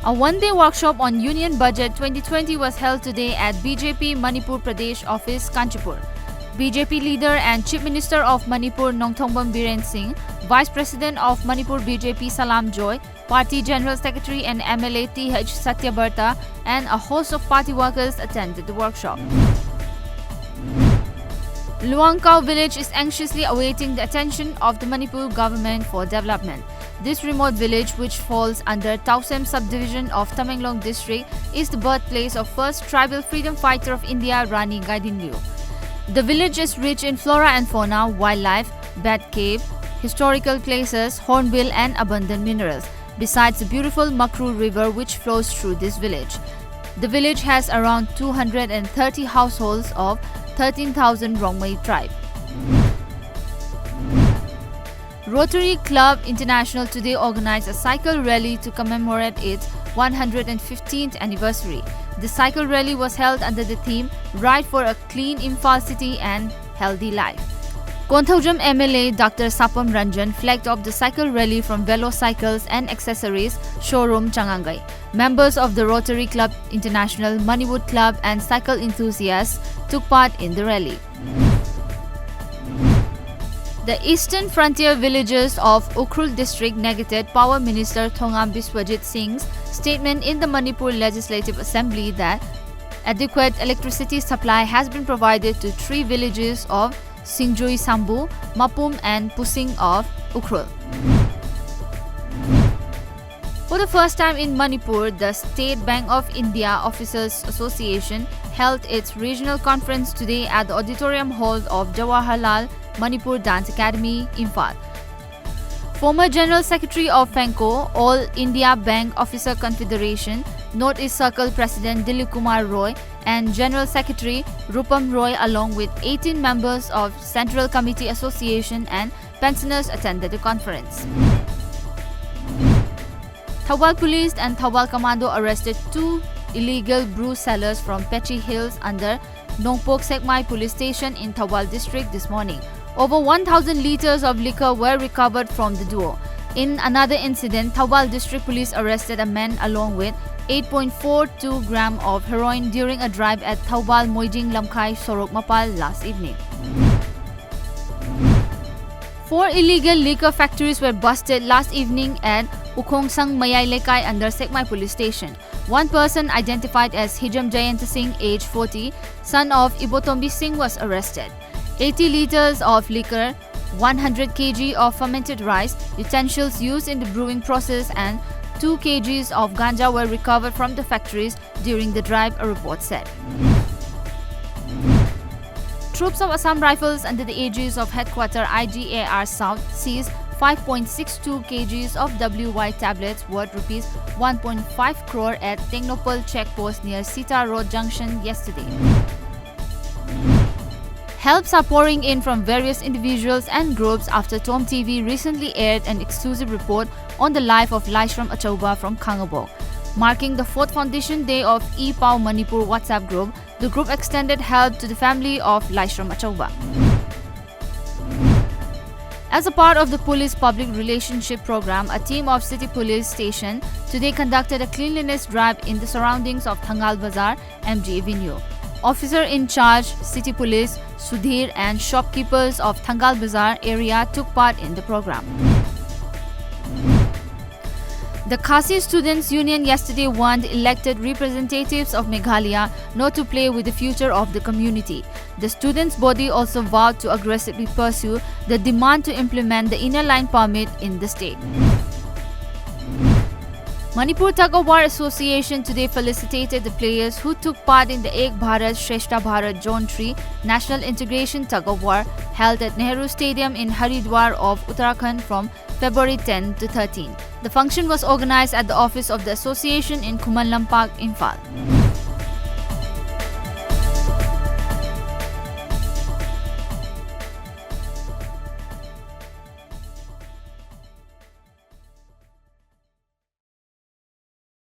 A one-day workshop on Union Budget 2020 was held today at BJP Manipur Pradesh Office, Kanchipur. BJP leader and Chief Minister of Manipur Nongthongbam Biren Singh, Vice President of Manipur BJP Salam Joy, Party General Secretary and MLA TH Satyabarta, and a host of party workers attended the workshop. Luangkau village is anxiously awaiting the attention of the Manipur government for development. This remote village, which falls under Tausem subdivision of Tamenglong district, is the birthplace of first tribal freedom fighter of India, Rani Gaidinliu. The village is rich in flora and fauna, wildlife, bat cave, historical places, hornbill and abundant minerals, besides the beautiful Makru river which flows through this village. The village has around 230 households of 13,000 Rongmei tribe. Rotary Club International today organized a cycle rally to commemorate its 115th anniversary. The cycle rally was held under the theme Ride for a Clean Imphal City and Healthy Life. Konthaujam MLA Dr. Sapam Ranjan flagged off the cycle rally from Velo Cycles and Accessories showroom Changangai. Members of the Rotary Club International, Moneywood Club and cycle enthusiasts took part in the rally. The eastern frontier villages of Ukhrul district negated Power Minister Thongam Biswajit Singh's statement in the Manipur Legislative Assembly that adequate electricity supply has been provided to 3 villages of Singjui Sambu, Mapum and Pusing of Ukhrul. For the first time in Manipur, the State Bank of India Officers Association held its regional conference today at the Auditorium Hall of Jawaharlal Manipur Dance Academy, Imphal. Former General Secretary of FENCO, All India Bank Officer Confederation, North East Circle President Dilip Kumar Roy and General Secretary Rupam Roy along with 18 members of Central Committee Association and pensioners attended the conference. Thawal Police and Thawal Commando arrested 2 illegal brew sellers from Pechi Hills under Nongpok Sekmai Police Station in Thawal District this morning. Over 1,000 liters of liquor were recovered from the duo. In another incident, Thawal District Police arrested a man along with 8.42 gram of heroin during a drive at Thawal Moijing Lamkhai Sorok Mapal last evening. 4 illegal liquor factories were busted last evening at Ukhongsang Mayai Lekai under Sekmai Police Station. One person identified as Hijam Jayanta Singh, age 40, son of Ibotombi Singh, was arrested. 80 liters of liquor, 100 kg of fermented rice, utensils used in the brewing process and 2 kgs of ganja were recovered from the factories during the drive, a report said. Troops of Assam Rifles under the aegis of Headquarter IGAR South seized 5.62 kgs of WY tablets worth Rs 1.5 crore at Tengnopal checkpost near Sita Road Junction yesterday. Helps are pouring in from various individuals and groups after TOMTV recently aired an exclusive report on the life of Laishram Achauba from Khangabok. Marking the 4th Foundation Day of E-Pau Manipur WhatsApp group, the group extended help to the family of Laishram Achauba. As a part of the police public relationship program, a team of City Police Station today conducted a cleanliness drive in the surroundings of Thangal Bazaar, MG Avenue. Officer in charge, City Police, Sudhir and shopkeepers of Thangal Bazaar area took part in the program. The Khasi Students Union yesterday warned elected representatives of Meghalaya not to play with the future of the community. The students' body also vowed to aggressively pursue the demand to implement the inner line permit in the state. Manipur Tug of War Association today felicitated the players who took part in the Ek Bharat Shreshta Bharat Zone 3 National Integration Tug of War held at Nehru Stadium in Haridwar of Uttarakhand from February 10 to 13. The function was organized at the office of the association in Kumalam Park, Imphal.